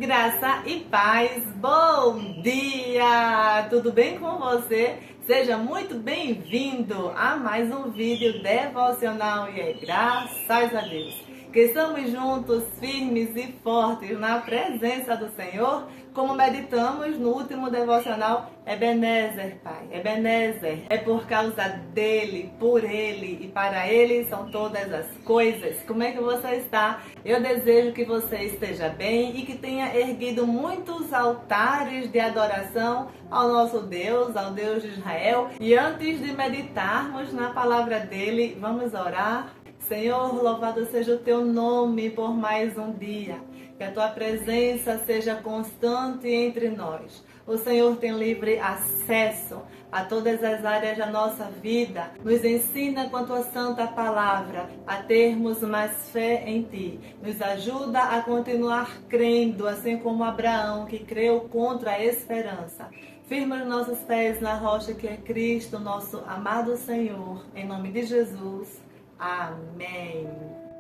Graça e paz, bom dia! Tudo bem com você? Seja muito bem-vindo a mais um vídeo devocional e graças a Deus que estamos juntos, firmes e fortes na presença do Senhor, como meditamos no último devocional. Ebenezer, Pai, Ebenezer, é por causa dele, por ele e para ele são todas as coisas. Como é que você está? Eu desejo que você esteja bem e que tenha erguido muitos altares de adoração ao nosso Deus, ao Deus de Israel. E antes de meditarmos na palavra dele, vamos orar. Senhor, louvado seja o teu nome por mais um dia. Que a tua presença seja constante entre nós. O Senhor tem livre acesso a todas as áreas da nossa vida. Nos ensina com a tua santa palavra a termos mais fé em ti. Nos ajuda a continuar crendo, assim como Abraão, que creu contra a esperança. Firma os nossos pés na rocha que é Cristo, nosso amado Senhor. Em nome de Jesus. Amém.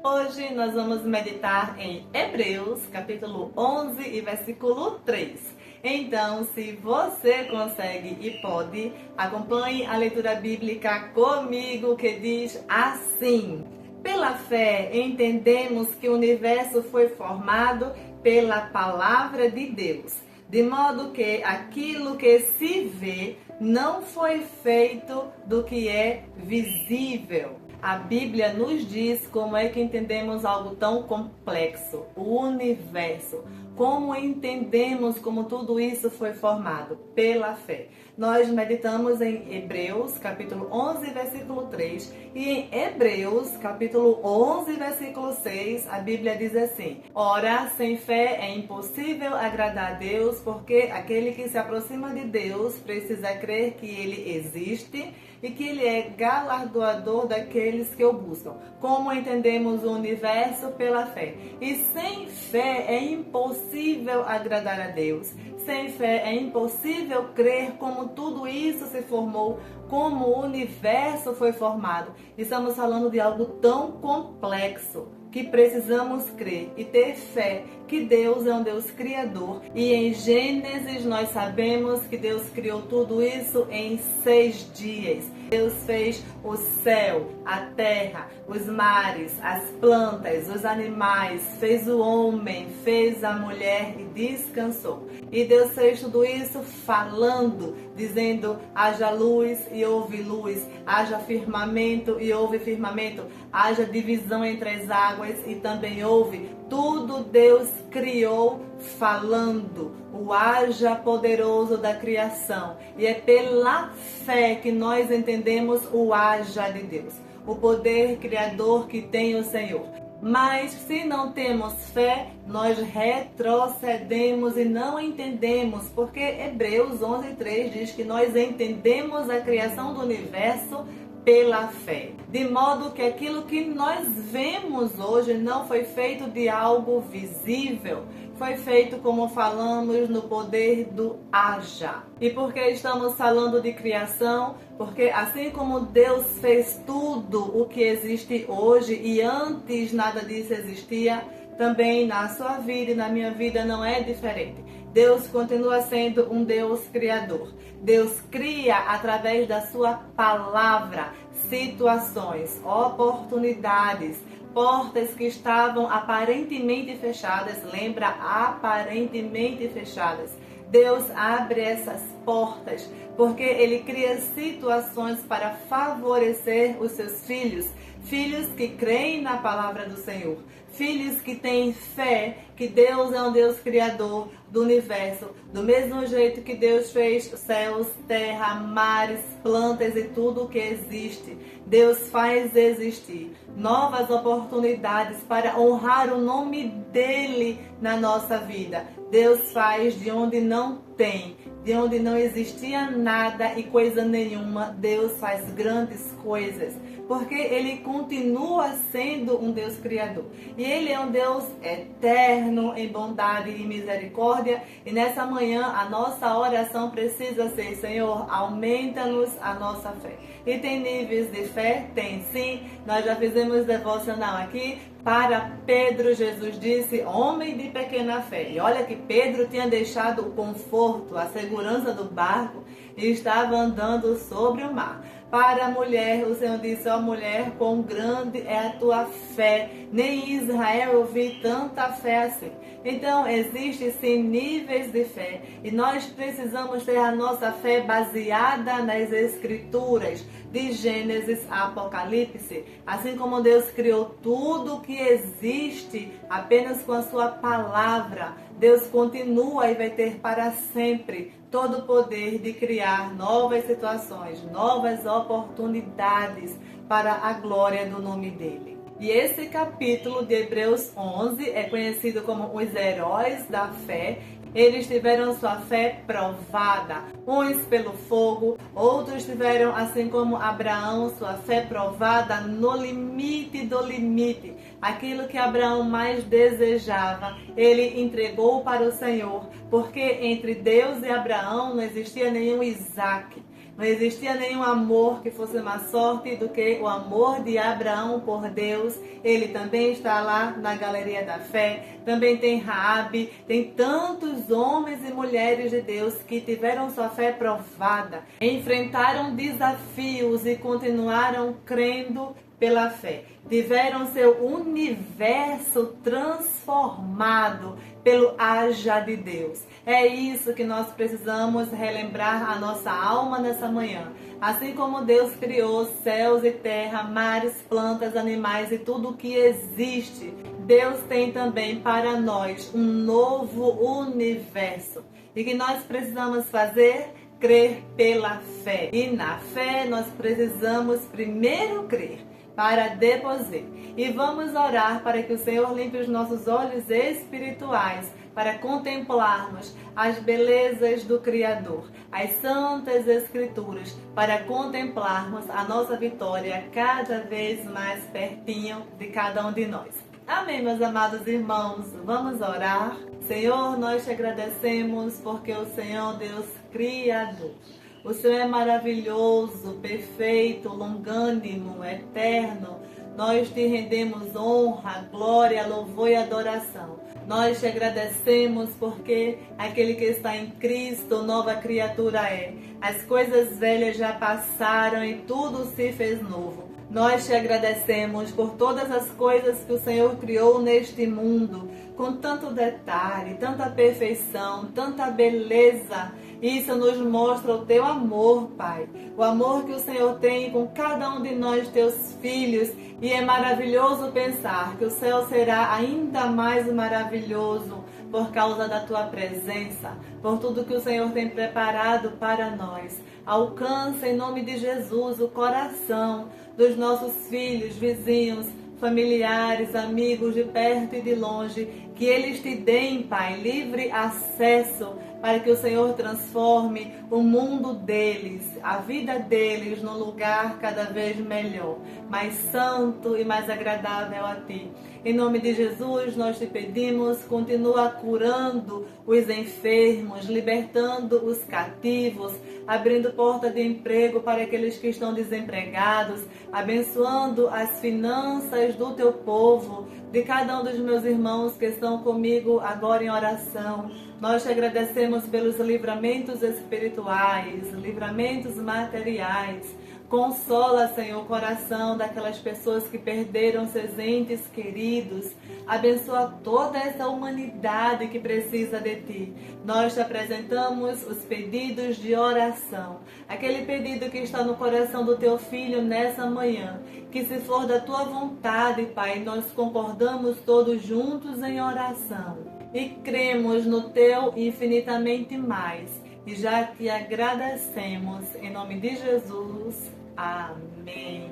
Hoje nós vamos meditar em Hebreus, capítulo 11 e versículo 3. Então, se você consegue e pode, acompanhe a leitura bíblica comigo, que diz assim: pela fé entendemos que o universo foi formado pela palavra de Deus, de modo que aquilo que se vê não foi feito do que é visível. A Bíblia nos diz como é que entendemos algo tão complexo, o universo. Como entendemos como tudo isso foi formado? Pela fé. Nós meditamos em Hebreus, capítulo 11, versículo 3. E em Hebreus, capítulo 11, versículo 6, a Bíblia diz assim: ora, sem fé é impossível agradar a Deus, porque aquele que se aproxima de Deus precisa crer que Ele existe e que Ele é galardoador daqueles que o buscam. Como entendemos o universo? Pela fé. E sem fé é impossível agradar a Deus. Sem fé é impossível crer como tudo isso se formou, como o universo foi formado. Estamos falando de algo tão complexo que precisamos crer e ter fé que Deus é um Deus criador. E em Gênesis nós sabemos que Deus criou tudo isso em 6 dias. Deus fez o céu, a terra, os mares, as plantas, os animais, fez o homem, fez a mulher e descansou. E Deus fez tudo isso falando, dizendo: haja luz e houve luz, haja firmamento e houve firmamento, haja divisão entre as águas e também houve. Tudo Deus criou falando, o haja poderoso da criação. E é pela fé que nós entendemos o haja de Deus, o poder criador que tem o Senhor. Mas se não temos fé, nós retrocedemos e não entendemos, porque Hebreus 11:3 diz que nós entendemos a criação do universo pela fé. De modo que aquilo que nós vemos hoje não foi feito de algo visível, foi feito, como falamos, no poder do haja. E por que estamos falando de criação? Porque assim como Deus fez tudo o que existe hoje e antes nada disso existia, também na sua vida e na minha vida não é diferente. Deus continua sendo um Deus criador. Deus cria através da sua palavra situações, oportunidades, portas que estavam aparentemente fechadas. Lembra? Aparentemente fechadas. Deus abre essas portas porque Ele cria situações para favorecer os seus filhos. Filhos que creem na palavra do Senhor. Filhos que têm fé que Deus é um Deus criador do universo. Do mesmo jeito que Deus fez céus, terra, mares, plantas e tudo o que existe. Deus faz existir novas oportunidades para honrar o nome dEle na nossa vida. Deus faz de onde não tem, de onde não existia nada e coisa nenhuma. Deus faz grandes coisas. porque Ele continua sendo um Deus criador. E Ele é um Deus eterno em bondade e misericórdia. E nessa manhã a nossa oração precisa ser: Senhor, aumenta-nos a nossa fé. E tem níveis de fé? Tem sim. Nós já fizemos devocional aqui. Para Pedro, Jesus disse: homem de pequena fé. E olha que Pedro tinha deixado o conforto, a segurança do barco e estava andando sobre o mar. Para a mulher, o Senhor disse: ó mulher, quão grande é a tua fé. Nem em Israel eu vi tanta fé assim. Então, existem sim níveis de fé. E nós precisamos ter a nossa fé baseada nas Escrituras, de Gênesis a Apocalipse. Assim como Deus criou tudo que existe apenas com a sua palavra, Deus continua e vai ter para sempre todo o poder de criar novas situações, novas oportunidades para a glória do nome dele. E esse capítulo de Hebreus 11 é conhecido como os heróis da fé. Eles tiveram sua fé provada, uns pelo fogo, outros tiveram, assim como Abraão, sua fé provada no limite do limite. Aquilo que Abraão mais desejava, ele entregou para o Senhor, porque entre Deus e Abraão não existia nenhum Isaac. Não existia nenhum amor que fosse mais sorte do que o amor de Abraão por Deus. Ele também está lá na galeria da fé. Também tem Raabe, tem tantos homens e mulheres de Deus que tiveram sua fé provada, enfrentaram desafios e continuaram crendo pela fé. Tiveram seu universo transformado pelo haja de Deus. É isso que nós precisamos relembrar a nossa alma nessa manhã. Assim como Deus criou céus e terra, mares, plantas, animais e tudo o que existe, Deus tem também para nós um novo universo. E que nós precisamos fazer? Crer pela fé. E na fé nós precisamos primeiro crer, para depois ver. E vamos orar para que o Senhor limpe os nossos olhos espirituais, para contemplarmos as belezas do Criador, as santas Escrituras, para contemplarmos a nossa vitória cada vez mais pertinho de cada um de nós. Amém, meus amados irmãos. Vamos orar. Senhor, nós te agradecemos porque o Senhor é Deus Criador. O Senhor é maravilhoso, perfeito, longânimo, eterno. Nós te rendemos honra, glória, louvor e adoração. Nós te agradecemos porque aquele que está em Cristo, nova criatura é. As coisas velhas já passaram e tudo se fez novo. Nós te agradecemos por todas as coisas que o Senhor criou neste mundo, com tanto detalhe, tanta perfeição, tanta beleza. Isso nos mostra o teu amor, Pai. O amor que o Senhor tem com cada um de nós, teus filhos. E é maravilhoso pensar que o céu será ainda mais maravilhoso por causa da tua presença, por tudo que o Senhor tem preparado para nós. Alcança em nome de Jesus o coração dos nossos filhos, vizinhos, familiares, amigos de perto e de longe, que eles te deem, Pai, livre acesso para que o Senhor transforme o mundo deles, a vida deles num lugar cada vez melhor, mais santo e mais agradável a Ti. Em nome de Jesus, nós te pedimos, continua curando os enfermos, libertando os cativos, abrindo porta de emprego para aqueles que estão desempregados, abençoando as finanças do teu povo, de cada um dos meus irmãos que estão comigo agora em oração. Nós te agradecemos pelos livramentos espirituais, livramentos materiais. Consola, Senhor, o coração daquelas pessoas que perderam seus entes queridos. Abençoa toda essa humanidade que precisa de Ti. Nós te apresentamos os pedidos de oração. Aquele pedido que está no coração do Teu Filho nessa manhã. Que se for da Tua vontade, Pai, nós concordamos todos juntos em oração. E cremos no Teu infinitamente mais. E já te agradecemos. Em nome de Jesus. Amém.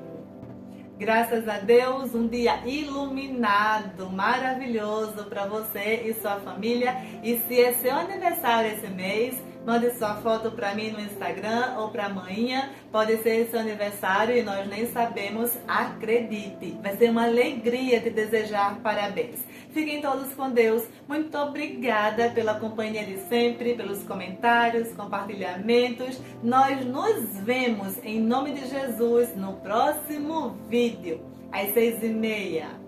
Graças a Deus, um dia iluminado, maravilhoso para você e sua família. E se é seu aniversário esse mês, Mande sua foto para mim no Instagram ou para amanhã. Pode ser seu aniversário e nós nem sabemos. Acredite, vai ser uma alegria te desejar parabéns. Fiquem todos com Deus. Muito obrigada pela companhia de sempre, pelos comentários, compartilhamentos. Nós nos vemos em nome de Jesus no próximo vídeo, às 6h30.